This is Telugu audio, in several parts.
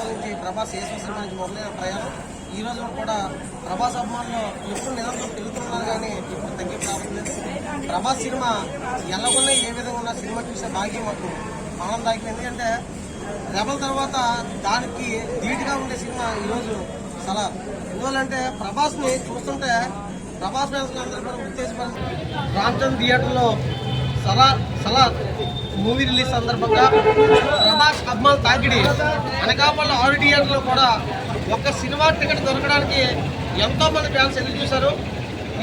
సంవత్సరాల నుంచి ప్రభాస్ ఏ సంవత్సరం నుంచి మొదలైన ప్రయాణం ఈ రోజు కూడా ప్రభాస్ అభిమానులు ఎప్పుడు నిరంతరం పెరుగుతున్నారు కానీ ఇప్పుడు తగ్గి రావట్లేదు. ప్రభాస్ సినిమా ఎలాగున్నా ఏ విధంగా ఉన్న సినిమా చూసే భాగ్యం మాకు ఆనందాయకం. ఎందుకంటే రెబల్ తర్వాత దానికి ధీటుగా ఉండే సినిమా ఈరోజు సలార్. ఎందువల్లంటే ప్రభాస్ని చూస్తుంటే ప్రభాస్ ఫ్యాన్స్ అందరూ కూడా ఉత్తేజపడి రామచంద్ర థియేటర్లో సలార్ మూవీ రిలీజ్ సందర్భంగా ప్రభాస్ అభిమానులు తాకిడి అనకాపల్లి 6 థియేటర్లో కూడా ఒక్క సినిమా టికెట్ దొరకడానికి ఎంతో మంది ఫ్యాన్స్ ఎదురు చూశారు.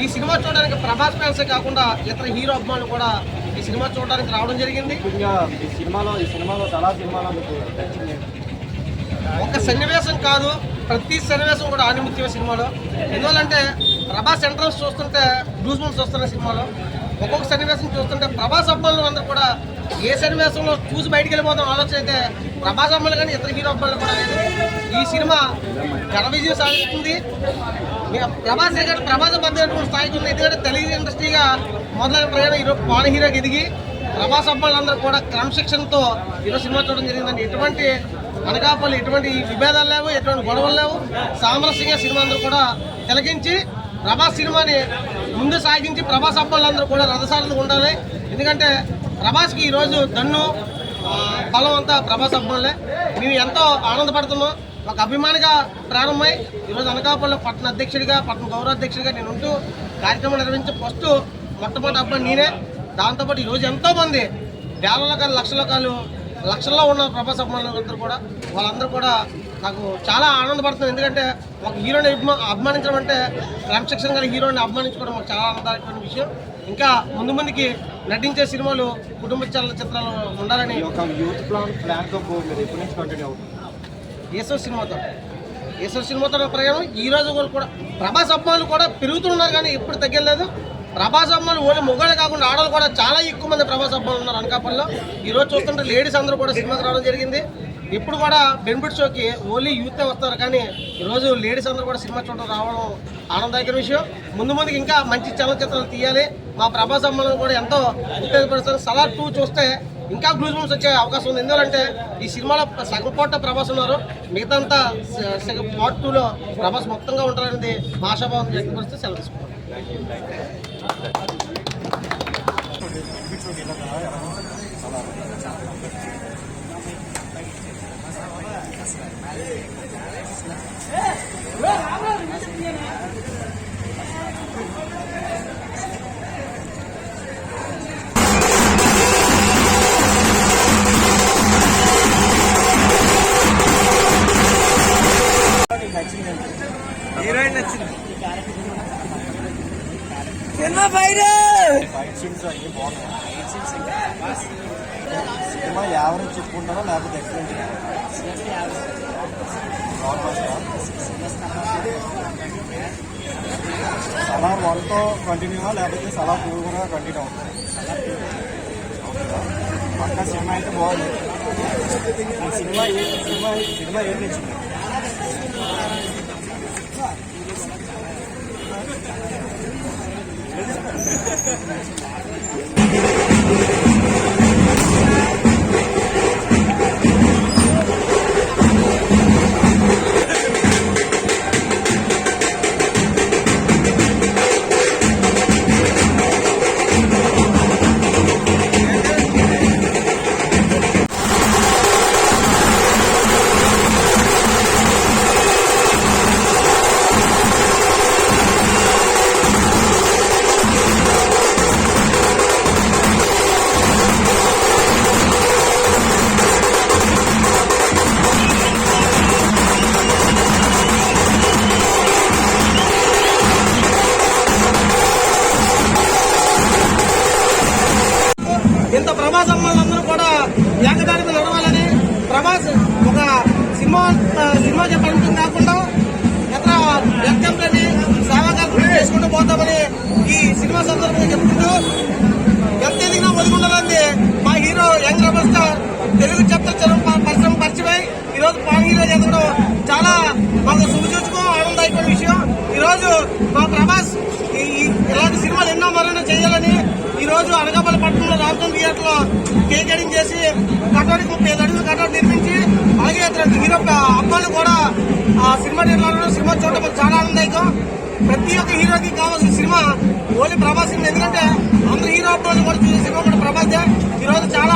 ఈ సినిమా చూడడానికి ప్రభాస్ ఫ్యాన్సే కాకుండా ఇతర హీరో అభిమానులు కూడా ఈ సినిమా చూడడానికి రావడం జరిగింది. ఈ సినిమాలో చాలా సినిమాలో ఒక సన్నివేశం కాదు, ప్రతి సన్నివేశం కూడా ఆనిముత్యమే సినిమాలో. ఎందువల్లంటే ప్రభాస్ ఎంట్రన్స్ చూస్తుంటే గూస్ బంప్స్ వస్తున్న సినిమాలో ఒక్కొక్క సన్నివేశం చూస్తుంటే ప్రభాస్ అభిమానులు అందరూ కూడా ఏ సన్నివేశంలో చూసి బయటికి వెళ్ళిపోతాం ఆలోచన అయితే ప్రభాస్ అభిమానులు కానీ ఇతర హీరో అభిమానులు కూడా లేదు. ఈ సినిమా ఘన విజయం సాధిస్తుంది. ప్రభాస్ మధ్య స్థాయికి ఉంది. ఎందుకంటే తెలుగు ఇండస్ట్రీగా మొదలైన ప్రయాణం ఈరోజు పాన్ హీరోకి ఎదిగి ప్రభాస్ అభిమానులందరూ కూడా క్రమశిక్షణతో ఈరోజు సినిమా చూడడం జరిగిందండి. ఎటువంటి అనకాపల్లి ఎటువంటి విభేదాలు లేవు, ఎటువంటి గొడవలు లేవు. సామరస్యంగా సినిమా అందరూ కూడా తిలకించి ప్రభాస్ సినిమాని ముందు సాగించి ప్రభాస్ అభిమానులందరూ కూడా రథసారథులు ఉండాలి. ఎందుకంటే ప్రభాస్కి ఈరోజు దన్ను బలం అంతా ప్రభాస్ అభిమానులే. మేము ఎంతో ఆనందపడుతున్నాం. ఒక అభిమానిగా ప్రారంభమై ఈరోజు అనకాపల్లి పట్టణ అధ్యక్షుడిగా, పట్టణ గౌరవాధ్యక్షుడిగా నేను ఉంటూ కార్యక్రమం నిర్వహించే మొట్టమొదటి అబ్బాయి నేనే. దాంతోపాటు ఈరోజు ఎంతోమంది వేల లక్షల్లో ఉన్న ప్రభాస్ అభిమానులందరూ కూడా వాళ్ళందరూ కూడా నాకు చాలా ఆనందపడుతుంది. ఎందుకంటే ఒక హీరోని అభిమానించడం అంటే క్రమశిక్షణ గల హీరోని అభిమానించుకోవడం మాకు చాలా ఆనందకరమైన విషయం. ఇంకా ముందుకి నటించే సినిమాలు కుటుంబ చిత్రాలు ఉండాలని ఈశ్వర్ సినిమాతో ప్రయాణం ఈ రోజు కూడా ప్రభాస్ అభిమానులు కూడా పెరుగుతున్నారు కానీ ఎప్పుడు తగ్గలేదు. ప్రభాస్ అభిమానులు ఓన్లీ మొగోళ్ళే కాకుండా ఆడలు కూడా చాలా ఎక్కువ మంది ప్రభాస్ అభిమానులు ఉన్నారు అనకాపల్లిలో. ఈరోజు చూస్తుంటే లేడీస్ అందరూ కూడా సినిమాకి రావడం జరిగింది. ఇప్పుడు కూడా బెనిఫిట్ షోకి ఓన్లీ యూతే వస్తారు కానీ ఈరోజు లేడీస్ అందరూ కూడా సినిమా చూడడం రావడం ఆనందకర విషయం. ముందుకి ఇంకా మంచి చలనచిత్రాలు తీయాలి. మా ప్రభాస్ అభిమానులు కూడా ఎంతో ఉత్తేజపరుస్తారు. సలార్ 2 చూస్తే ఇంకా గూస్ బంప్స్ వచ్చే అవకాశం ఉంది. ఎందుకంటే ఈ సినిమాలో సగం పార్ట్ ప్రభాస్ ఉన్నారు, మిగతా అంతా పార్ట్ 2లో ప్రభాస్ మొత్తంగా ఉంటారనేది ఆశాభావం వ్యక్తపరిస్తే సెలవు తీసుకుంటాం. హీరోయిన్ నచ్చింది. సినిమా యావరేజ్ చెప్పుకుంటారా లేకపోతే ఎక్సలెంట్? సలార్ 1తో కంటిన్యూవా లేకపోతే సలార్ 2 కూడా కంటిన్యూ అవుతుంది? పక్కా సినిమా అయితే బాగుంది. సినిమా ఏం నచ్చింది? ఇంత ప్రభాస్ అమ్మాయిలందరూ కూడా ఏకదానికి నడవాలని, ప్రభాస్ ఒక సినిమా చెప్పడం కాకుండా ఇతర వ్యక్తులని సేవాకార్యం చేసుకుంటూ పోతామని ఈ సినిమా సందర్భంగా చెప్పుకుంటూ ఎంత ఎదిగినా ఒదిగుండాలని మా hero young rebel star Telugu పరిశ్రమ పరిచయమై ఈరోజు పాన్ హీరో ఎదగడం చాలా మాకు శుభసూచకం, ఆనందదాయకమైన విషయం. ఈరోజు మా ప్రభాస్ ఇలాంటి సినిమాలు ఎన్నో మరణ చేయాలని ఈరోజు అనకాపల్లి పట్టణంలో రామచంద్ర థియేటర్లో కేక్ కటింగ్ చేసి కట్టడానికి 35 అడుగులు కట్టడం నిర్మించి అలాగే ప్రతి హీరో అబ్బాయిలు కూడా ఆ సినిమా థియేటర్లో సినిమా చూడడం చాలా ఆనందదాయకం. ప్రతి ఒక్క హీరోకి కావాల్సిన సినిమా ఓన్లీ ప్రభాస్ సినిమా. ఎందుకంటే అందరు హీరో అబ్బాయిలు కూడా చూసే సినిమా కూడా ప్రభాసే. ఈ రోజు చాలా